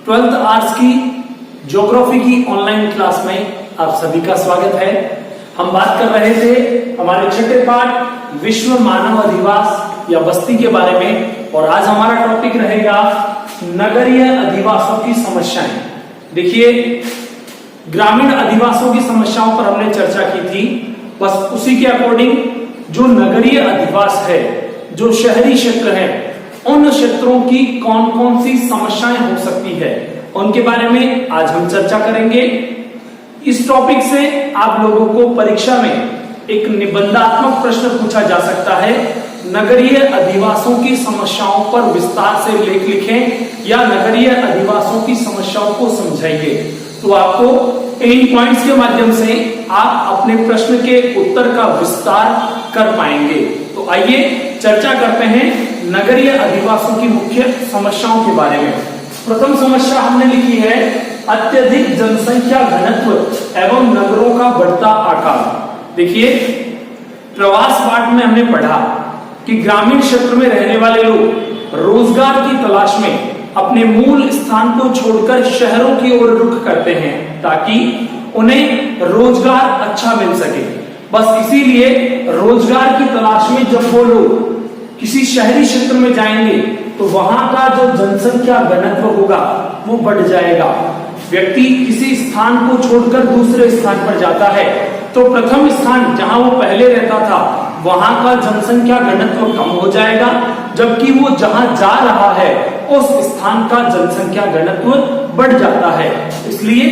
Twelfth arts की geography की online class में आप सभी का स्वागत है। हम बात कर रहे थे हमारे छठे पाठ विश्व मानव अधिवास या बस्ती के बारे में, और आज हमारा टॉपिक रहेगा नगरीय अधिवासों की समस्याएं। देखिए, ग्रामीण अधिवासों की समस्याओं पर हमने चर्चा की थी, बस उसी के अकॉर्डिंग जो नगरीय अधिवास है, जो शहरी क्षेत्र है, उन क्षेत्रों की कौन कौन सी समस्याएं हो सकती है उनके बारे में आज हम चर्चा करेंगे। इस टॉपिक से आप लोगों को परीक्षा में एक निबंधात्मक प्रश्न पूछा जा सकता है, नगरीय अधिवासों की समस्याओं पर विस्तार से लेख लिखें या नगरीय अधिवासों की समस्याओं को समझाइए। तो आपको इन पॉइंट्स के माध्यम से आप अपने प्रश्न के उत्तर का विस्तार कर पाएंगे। तो आइए चर्चा करते हैं नगरीय अधिवासों की मुख्य समस्याओं के बारे में। प्रथम समस्या हमने लिखी है अत्यधिक जनसंख्या घनत्व एवं नगरों का बढ़ता आकार। देखिए, प्रवास पाठ में हमने पढ़ा कि ग्रामीण क्षेत्र में रहने वाले लोग रोजगार की तलाश में अपने मूल स्थान को छोड़कर शहरों की ओर रुख करते हैं ताकि उन्हें रोजगार अच्छा मिल सके। बस इसीलिए रोजगार की तलाश में जब वो लोग किसी शहरी क्षेत्र में जाएंगे तो वहां का जो जनसंख्या घनत्व होगा वो बढ़ जाएगा। व्यक्ति किसी स्थान को छोड़कर दूसरे स्थान पर जाता है तो प्रथम स्थान जहां वो पहले रहता था वहां का जनसंख्या घनत्व कम हो जाएगा, जबकि वो जहां जा रहा है उस स्थान का जनसंख्या घनत्व बढ़ जाता है। इसलिए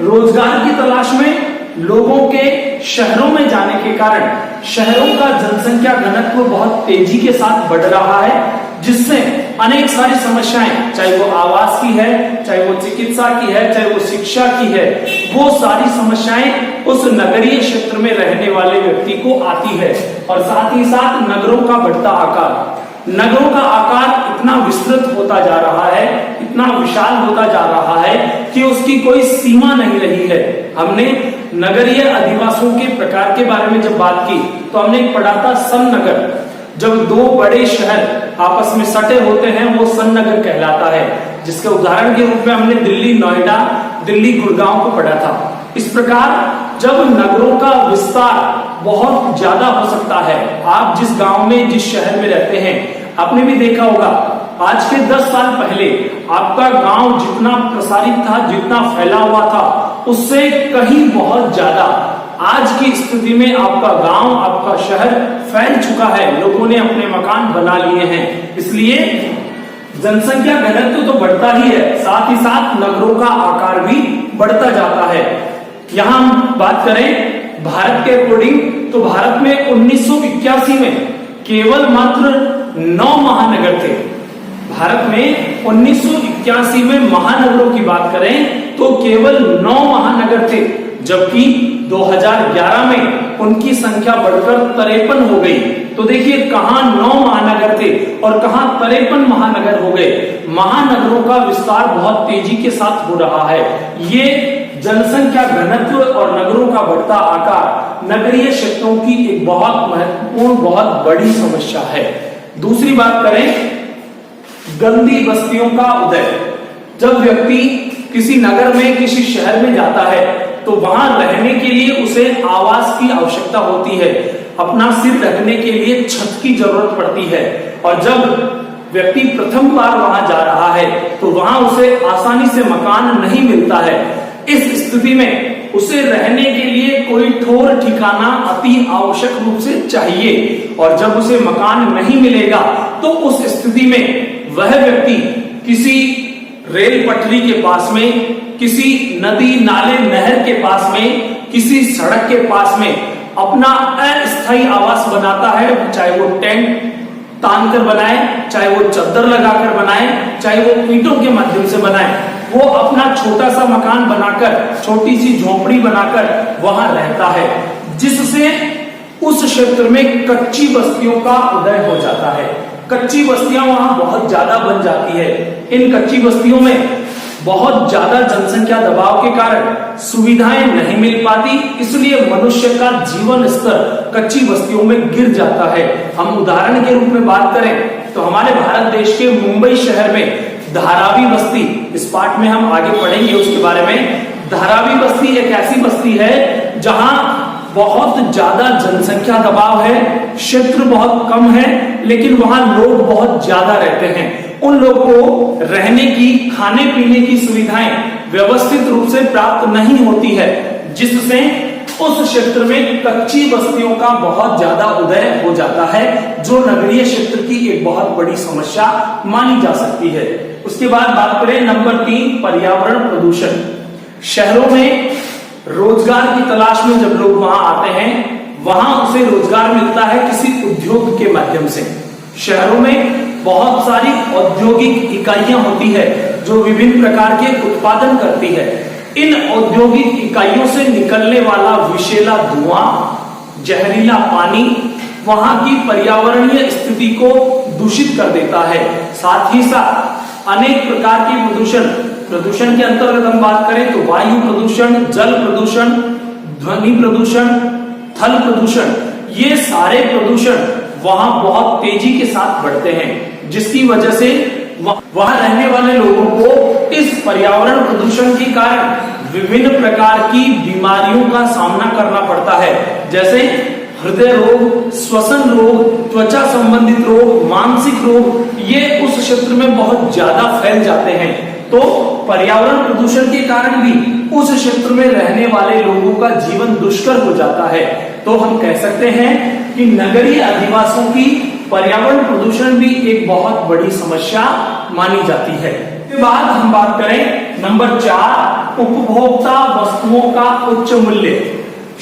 रोजगार की तलाश में लोगों के शहरों में जाने के कारण शहरों का जनसंख्या घनत्व बहुत तेजी के साथ बढ़ रहा है, जिससे अनेक सारी समस्याएं, चाहे वो आवास की है, चाहे वो चिकित्सा की है, चाहे वो शिक्षा की है, वो सारी समस्याएं उस नगरीय क्षेत्र में रहने वाले व्यक्ति को आती है। और साथ ही साथ नगरों का बढ़ता आकार, नगरों का आकार इतना विस्तृत होता जा रहा है, इतना विशाल होता जा रहा है कि उसकी कोई सीमा नहीं रही है। हमने नगरीय अधिवासों के प्रकार के बारे में जब बात की तो हमने पढ़ा था सन्नगर। जब दो बड़े शहर आपस में सटे होते हैं वो सन्नगर कहलाता है, जिसके उदाहरण के रूप में हमने दिल्ली नोएडा, दिल्ली गुड़गांव को पढ़ा था। इस प्रकार जब नगरों का विस्तार बहुत ज्यादा हो सकता है, आप जिस गांव में, जिस शहर में रहते हैं, आपने भी देखा होगा आज के 10 साल पहले आपका गांव जितना प्रसारित था, जितना फैला हुआ था, उससे कहीं बहुत ज्यादा आज की स्थिति में आपका गांव, आपका शहर फैल चुका है। लोगों ने अपने मकान बना लिए हैं, इसलिए जनसंख्या घनत्व तो बढ़ता ही है, साथ ही साथ नगरों का आकार भी बढ़ता जाता है। यहां हम बात करें भारत के अकॉर्डिंग तो भारत में 1981 में केवल मात्र 9 महानगर थे। भारत में 1981 में महानगरों की बात करें तो केवल 9 महानगर थे, जबकि 2011 में उनकी संख्या बढ़कर 53 हो गई। तो देखिए, कहां 9 महानगर थे और कहां 53 महानगर हो गए। महानगरों का विस्तार बहुत तेजी के साथ हो रहा है। ये जनसंख्या घनत्व और नगरों का बढ़ता आकार नगरीय क्षेत्रों की एक बहुत महत्वपूर्ण, बहुत बड़ी समस्या है। दूसरी बात करें गंदी बस्तियों का उदय। जब व्यक्ति किसी नगर में, किसी शहर में जाता है तो वहां रहने के लिए उसे आवास की आवश्यकता होती है, अपना सिर ढकने के लिए छत की जरूरत पड़ती है। और जब व्यक्ति प्रथम बार वहां जा रहा है तो वहां उसे आसानी से मकान नहीं मिलता है। इस स्थिति में उसे रहने के लिए कोई ठोर ठिकाना अति आवश्यक रूप से चाहिए, और जब उसे मकान नहीं मिलेगा तो उस स्थिति में वह व्यक्ति किसी रेल पटरी के पास में, किसी नदी नाले नहर के पास में, किसी सड़क के पास में अपना अस्थायी आवास बनाता है, चाहे वो टेंट तान कर बनाए, चाहे वो चद्दर लगाकर बनाए, चाहे वो ईंटों के माध्यम से बनाए। वो अपना छोटा सा मकान बनाकर, छोटी सी झोपड़ी बनाकर वहां रहता है, जिससे उस क्षेत्र में कच्ची बस्तियों का उदय हो जाता है। कच्ची बस्तियां वहां बहुत ज्यादा बन जाती है। इन कच्ची बस्तियों में बहुत ज्यादा जनसंख्या दबाव के कारण सुविधाएं नहीं मिल पाती, इसलिए मनुष्य का जीवन स्तर कच्ची बस्तियों में गिर जाता है। हम उदाहरण के रूप में बात करें तो हमारे भारत देश के मुंबई शहर में धारावी बस्ती, इस पाठ में हम आगे पढ़ेंगे उसके बारे में। धारावी बस्ती एक ऐसी बस्ती है जहां बहुत ज्यादा जनसंख्या दबाव है, क्षेत्र बहुत कम है, लेकिन वहां लोग बहुत ज्यादा रहते हैं। उन लोगों को रहने की, खाने पीने की सुविधाएं व्यवस्थित रूप से प्राप्त नहीं होती है, जिससे उस क्षेत्र में कच्ची बस्तियों का बहुत ज्यादा उदय हो जाता है, जो नगरीय क्षेत्र की एक बहुत बड़ी समस्या मानी जा सकती है। उसके बाद बात करें नंबर 3, पर्यावरण प्रदूषण। शहरों में रोजगार की तलाश में जब लोग वहां आते हैं, वहां उसे रोजगार मिलता है किसी उद्योग के माध्यम से। शहरों में बहुत सारी औद्योगिक इकाइयां होती है जो विभिन्न प्रकार के उत्पादन करती है। इन औद्योगिक इकाइयों से निकलने वाला विषैला धुआं, जहरीला पानी वहां की पर्यावरणीय स्थिति को दूषित कर देता है। साथ ही साथ अनेक प्रकार के प्रदूषण के अंतर्गत हम बात करें तो वायु प्रदूषण, जल प्रदूषण, ध्वनि प्रदूषण, थल प्रदूषण, ये सारे प्रदूषण वहां बहुत तेजी के साथ बढ़ते हैं, जिसकी वजह से वहां रहने वाले लोगों को इस पर्यावरण प्रदूषण के कारण विभिन्न प्रकार की बीमारियों का सामना करना पड़ता है, जैसे हृदय रोग, श्वसन रोग, त्वचा संबंधित रोग, मानसिक रोग, ये उस क्षेत्र में बहुत ज्यादा फैल जाते हैं। तो पर्यावरण प्रदूषण के कारण भी उस क्षेत्र में रहने वाले लोगों का जीवन दुष्कर हो जाता है। तो हम कह सकते हैं कि नगरीय अधिवासियों की पर्यावरण प्रदूषण भी एक बहुत बड़ी समस्या मानी जाती है। इसके बाद हम बात करें नंबर 4, उपभोक्ता वस्तुओं का उच्च मूल्य।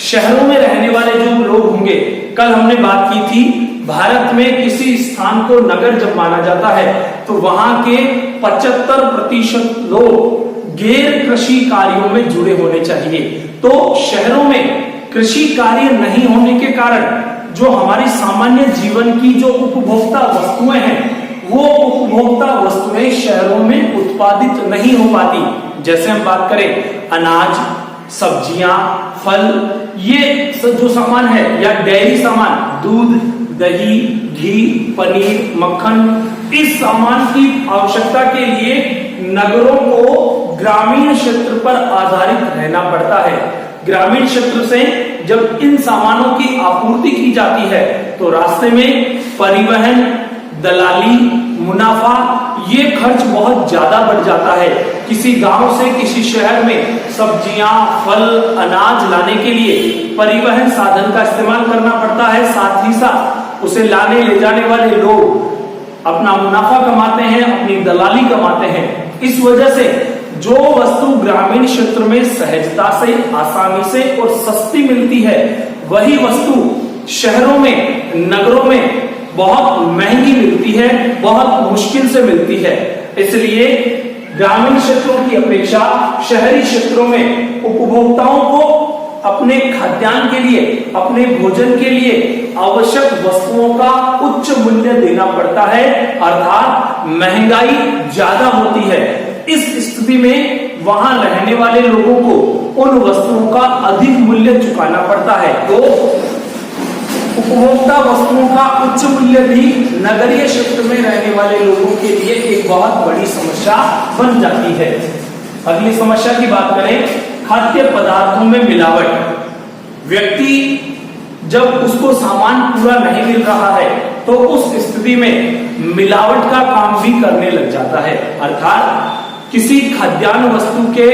शहरों में रहने वाले जो लोग होंगे, कल हमने बात की थी, भारत में किसी स्थान को नगर जब माना जाता है तो वहां के 75% लोग गैर कृषि कार्यों में जुड़े होने चाहिए। तो शहरों में कृषि कार्य नहीं होने के कारण जो हमारी सामान्य जीवन की जो उपभोक्ता वस्तुएं हैं, वो उपभोक्ता वस्तुएं शहरों में उत्पादित नहीं हो पाती। जैसे हम बात करें अनाज, सब्जियां, फल, ये जो सामान है, या डेयरी सामान, दूध, दही, घी, पनीर, मक्खन, इस सामान की आवश्यकता के लिए नगरों को ग्रामीण क्षेत्र पर आधारित रहना पड़ता है। ग्रामीण क्षेत्र से जब इन सामानों की आपूर्ति की जाती है तो रास्ते में परिवहन, दलाली, मुनाफा, ये खर्च बहुत ज्यादा बढ़ जाता है। किसी गांव से किसी शहर में सब्जियां, फल, अनाज लाने के लिए परिवहन साधन का इस्तेमाल करना पड़ता है। साथ ही साथ उसे लाने ले जाने वाले लोग अपना मुनाफा कमाते हैं, अपनी दलाली कमाते हैं। इस वजह से जो वस्तु ग्रामीण क्षेत्र में सहजता से, आसानी से और सस्ती मिलती है, वही वस्तु शहरों में, नगरों में बहुत महंगी मिलती है, बहुत मुश्किल से मिलती है। इसलिए ग्रामीण क्षेत्रों की अपेक्षा शहरी क्षेत्रों में उपभोक्ताओं को अपने खाद्यान्न के लिए, अपने भोजन के लिए आवश्यक वस्तुओं का उच्च मूल्य देना पड़ता है, अर्थात महंगाई ज्यादा होती है। इस स्थिति में वहां रहने वाले लोगों को उन वस्तुओं का अधिक मूल्य चुकाना पड़ता है। तो उपभोक्ता वस्तुओं का उच्च मूल्य भी नगरीय क्षेत्र में रहने वाले लोगों के लिए एक बहुत बड़ी समस्या बन जाती है। अगली समस्या की बात करें, खाद्य पदार्थों में मिलावट। व्यक्ति जब उसको सामान पूरा नहीं मिल रहा है तो उस स्थिति में मिलावट का काम भी करने लग जाता है, अर्थात किसी खाद्यान्न वस्तु के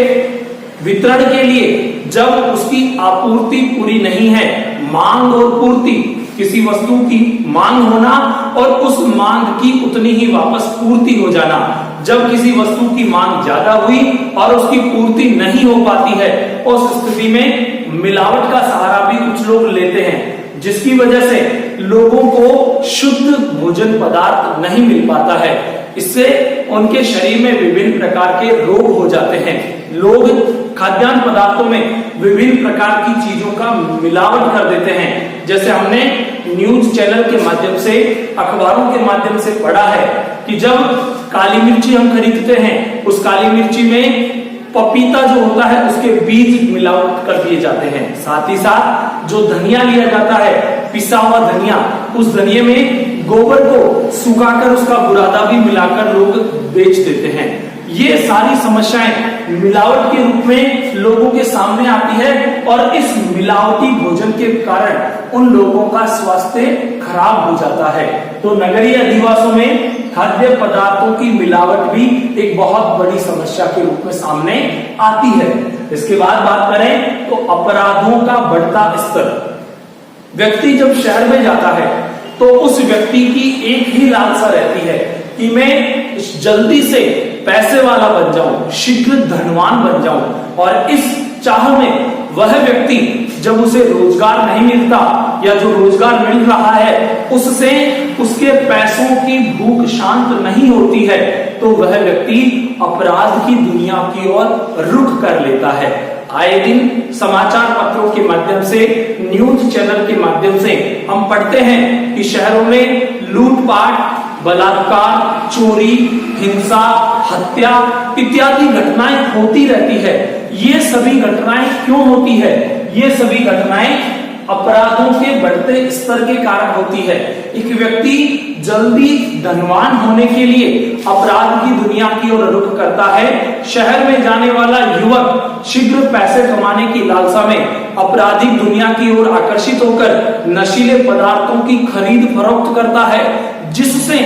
वितरण के लिए जब उसकी आपूर्ति पूरी नहीं है, मांग और पूर्ति, किसी वस्तु की मांग होना और उस मांग की उतनी ही वापस पूर्ति हो जाना। जब किसी वस्तु की मांग ज्यादा हुई और उसकी पूर्ति नहीं हो पाती है, उस स्थिति में मिलावट का सहारा भी कुछ लोग लेते हैं, जिसकी वजह से लोगों को शुद्ध भोजन पदार्थ नहीं मिल पाता है। इससे उनके शरीर में विभिन्न प्रकार के रोग हो जाते हैं। लोग खाद्यान्न पदार्थों में विभिन्न प्रकार की चीजों का मिलावट कर देते हैं। जैसे हमने न्यूज चैनल के माध्यम से, अखबारों के माध्यम से पढ़ा है कि जब काली मिर्ची हम खरीदते हैं, उस काली मिर्ची में पपीता जो होता है उसके बीज मिलावट कर दिए जाते हैं। साथ ही साथ जो धनिया लिया जाता है, पिसा हुआ धनिया, उस धनिये में गोबर को सुखाकर उसका बुरादा भी मिलाकर लोग बेच देते हैं। ये सारी समस्याएं मिलावट के रूप में लोगों के सामने आती है और इस मिलावटी भोजन के कारण उन लोगों का स्वास्थ्य खराब हो जाता है। तो नगरीय अधिवासों में खाद्य पदार्थों की मिलावट भी एक बहुत बड़ी समस्या के रूप में सामने आती है। इसके बाद बात करें तो अपराधों का बढ़ता स्तर। व्यक्ति जब शहर में जाता है तो उस व्यक्ति की एक ही लालसा रहती है कि मैं जल्दी से पैसे वाला बन जाऊं, शीघ्र धनवान बन जाऊं, और इस चाह में वह व्यक्ति जब उसे रोजगार नहीं मिलता या जो रोजगार मिल रहा है उससे उसके पैसों की भूख शांत नहीं होती है तो वह व्यक्ति अपराध की दुनिया की ओर रुख कर लेता है। आए दिन समाचार पत्रों के माध्यम से, न्यूज चैनल के माध्यम से हम पढ़ते हैं कि शहरों में लूटपाट, बलात्कार, चोरी, हिंसा, हत्या इत्यादि घटनाएं होती रहती है। ये सभी घटनाएं क्यों होती है? ये सभी घटनाएं अपराधों के बढ़ते स्तर के कारण होती है। एक व्यक्ति जल्दी धनवान होने के लिए अपराध की दुनिया की ओर रुख करता है। शहर में जाने वाला युवक शीघ्र पैसे कमाने की लालसा में अपराधिक दुनिया की ओर आकर्षित होकर नशीले पदार्थों की खरीद फरोख्त करता है, जिससे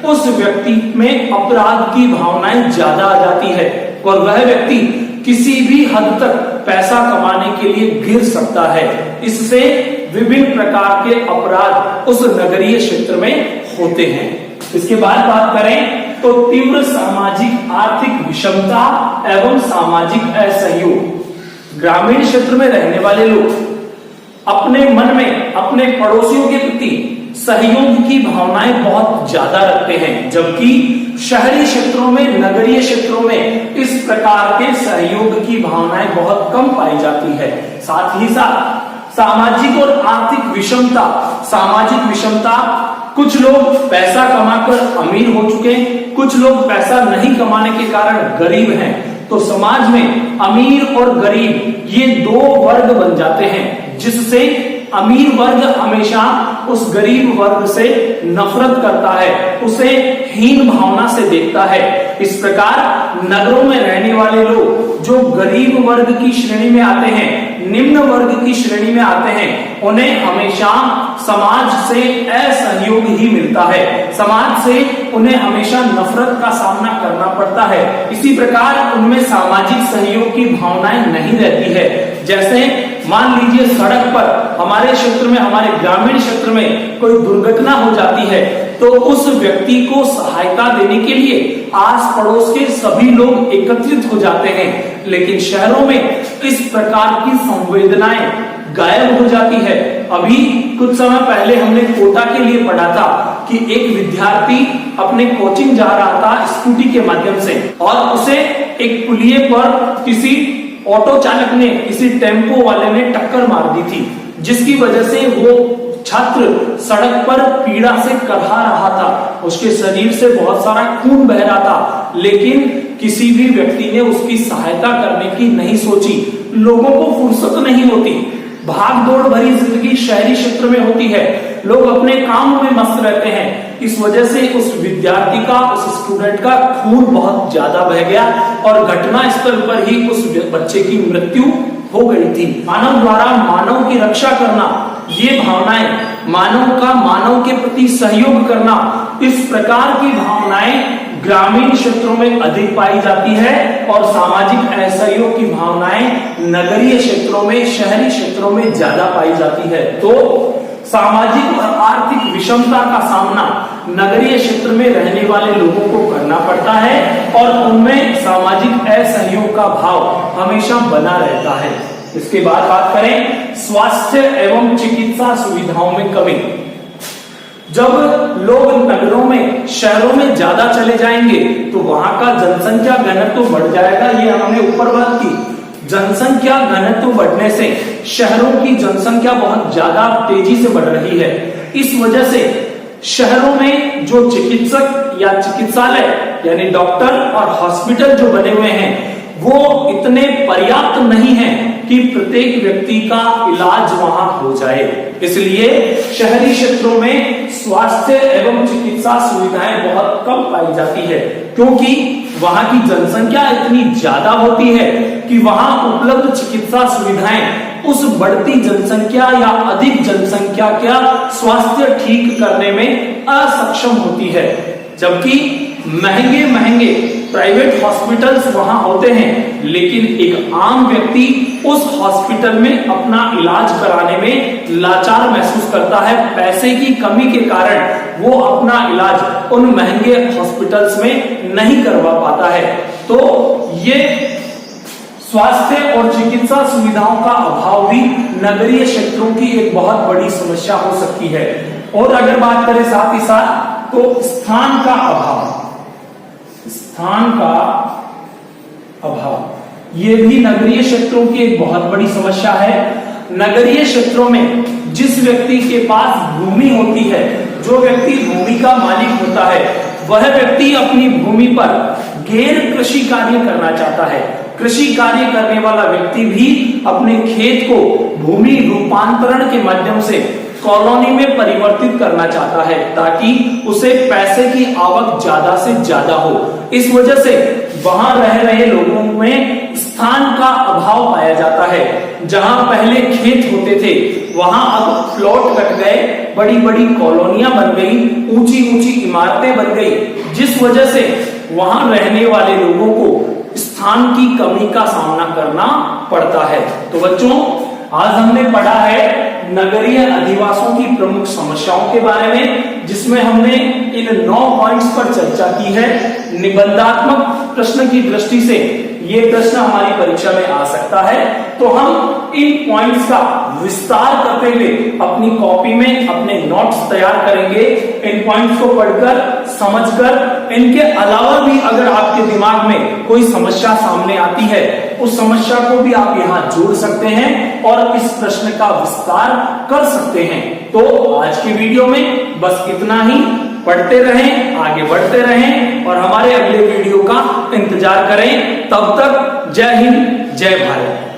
उस व्यक्ति में अपराध की भावनाएं ज्यादा आ जाती है और वह व्यक्ति किसी भी हद तक पैसा कमाने के लिए गिर सकता है। इससे विभिन्न प्रकार के अपराध उस नगरीय क्षेत्र में होते हैं। इसके बाद बात करें तो तीव्र सामाजिक आर्थिक विषमता एवं सामाजिक असहयोग। ग्रामीण क्षेत्र में रहने वाले लोग अपने मन में अपने पड़ोसियों के प्रति सहयोग की भावनाएं बहुत ज्यादा रखते हैं, जबकि शहरी क्षेत्रों में, नगरीय क्षेत्रों में इस प्रकार के सहयोग की भावनाएं बहुत कम पाई जाती है। साथ ही साथ सामाजिक और आर्थिक विषमता। सामाजिक विषमता, कुछ लोग पैसा कमाकर अमीर हो चुके, कुछ लोग पैसा नहीं कमाने के कारण गरीब हैं। तो समाज में अमीर और गरीब ये दो वर्ग बन जाते हैं, जिससे अमीर वर्ग हमेशा उस गरीब वर्ग से नफरत करता है, उसे हीन भावना से देखता है। इस प्रकार नगरों में रहने वाले लोग जो गरीब वर्ग की श्रेणी में आते हैं, निम्न वर्ग की श्रेणी में आते हैं, उन्हें हमेशा समाज से असहयोग ही मिलता है। समाज से उन्हें हमेशा नफरत का सामना करना पड़ता है। इसी प्रकार उनमें सामाजिक सहयोग की भावनाएं नहीं रहती है। जैसे मान लीजिए सड़क पर हमारे क्षेत्र में, हमारे ग्रामीण क्षेत्र में कोई दुर्घटना हो जाती है तो उस व्यक्ति को सहायता देने के लिए आस पड़ोस के सभी लोग एकत्रित हो जाते हैं, लेकिन शहरों में इस प्रकार की संवेदनाएं गायब हो जाती है। अभी कुछ समय पहले हमने कोटा के लिए पढ़ा था कि एक विद्यार्थी अपने कोचिंग जा रहा था स्कूटी के माध्यम से और उसे एक पुलिये पर किसी ऑटो चालक ने, किसी टेम्पो वाले ने टक्कर मार दी थी, जिसकी वजह से वो छात्र सड़क पर पीड़ा से करहा रहा था। उसके शरीर से बहुत सारा खून बह रहा था, लेकिन किसी भी व्यक्ति ने उसकी सहायता करने की नहीं सोची। लोगों को फुर्सत नहीं होती, भाग दौड़ भरी जिंदगी शहरी क्षेत्र में होती है, लोग अपने काम में मस्त रहते हैं। इस वजह से उस विद्यार्थी का, उस स्टूडेंट का खून बहुत ज्यादा बह गया और घटना स्थल पर ही उस बच्चे की मृत्यु हो गई थी। मानव द्वारा मानव की रक्षा करना, ये भावनाएं, मानव का मानव के प्रति सहयोग करना, इस प्रकार की भावनाएं ग्रामीण क्षेत्रों में अधिक पाई जाती है और सामाजिक असहयोग की भावनाएं नगरीय क्षेत्रों में, शहरी क्षेत्रों में ज्यादा पाई जाती है। तो सामाजिक और आर्थिक विषमता का सामना नगरीय क्षेत्र में रहने वाले लोगों को करना पड़ता है और उनमें सामाजिक असहयोग का भाव हमेशा बना रहता है। इसके बाद बात करें स्वास्थ्य एवं चिकित्सा सुविधाओं में कमी। जब लोग नगरों में, शहरों में ज्यादा चले जाएंगे तो वहां का जनसंख्या घनत्व बढ़ जाएगा। ये हमने ऊपर बात की, जनसंख्या घनत्व बढ़ने से शहरों की जनसंख्या बहुत ज्यादा तेजी से बढ़ रही है। इस वजह से शहरों में जो चिकित्सक या चिकित्सालय यानी डॉक्टर और हॉस्पिटल जो बने हुए हैं वो इतने पर्याप्त नहीं है कि प्रत्येक व्यक्ति का इलाज वहां हो जाए। इसलिए शहरी क्षेत्रों में स्वास्थ्य एवं चिकित्सा सुविधाएं बहुत कम पाई जाती है, क्योंकि वहां की जनसंख्या इतनी ज्यादा होती है कि वहां उपलब्ध चिकित्सा सुविधाएं उस बढ़ती जनसंख्या या अधिक जनसंख्या का स्वास्थ्य ठीक करने में असक्षम होती है। जबकि महंगे महंगे प्राइवेट हॉस्पिटल्स वहां होते हैं, लेकिन एक आम व्यक्ति उस हॉस्पिटल में अपना इलाज कराने में लाचार महसूस करता है। पैसे की कमी के कारण वो अपना इलाज उन महंगे हॉस्पिटल्स में नहीं करवा पाता है। तो ये स्वास्थ्य और चिकित्सा सुविधाओं का अभाव भी नगरीय क्षेत्रों की एक बहुत बड़ी समस्या हो सकती है। और अगर बात करें साथ ही साथ तो स्थान का अभाव ये भी नगरीय क्षेत्रों की एक बहुत बड़ी समस्या है। नगरीय क्षेत्रों में जिस व्यक्ति के पास भूमि होती है, जो व्यक्ति भूमि का मालिक होता है, वह व्यक्ति अपनी भूमि पर गैर कृषि कार्य करना चाहता है। कृषि कार्य करने वाला व्यक्ति भी अपने खेत को भूमि रूपांतरण के माध्यम से कॉलोनी में परिवर्तित करना चाहता है, ताकि उसे पैसे की आवक ज्यादा से ज्यादा हो। इस वजह से वहां रह रहे लोगों में स्थान का अभाव पाया जाता है। जहां पहले खेत होते थे, वहां अब प्लॉट कट गए, बड़ी बड़ी कॉलोनियां बन गई, ऊंची ऊंची इमारतें बन गई, जिस वजह से वहां रहने वाले लोगों को स्थान की कमी का सामना करना पड़ता है। तो बच्चों, आज हमने पढ़ा है नगरीय अधिवासों की प्रमुख समस्याओं के बारे में, जिसमें हमने इन 9 पॉइंट्स पर चर्चा की है। निबंधात्मक प्रश्न की दृष्टि से ये प्रश्न हमारी परीक्षा में आ सकता है, तो हम इन पॉइंट्स का विस्तार करते हुए अपनी कॉपी में अपने नोट्स तैयार करेंगे। इन पॉइंट्स को पढ़कर, समझकर, इनके अलावा भी अगर आपके दिमाग में कोई समस्या सामने आती है, उस समस्या को भी आप यहाँ जोड़ सकते हैं और इस प्रश्न का विस्तार कर सकते हैं। तो आज की वीडियो में बस इतना ही। पढ़ते रहें, आगे बढ़ते रहें और हमारे अगले वीडियो का इंतजार करें। तब तक जय हिंद, जय भारत।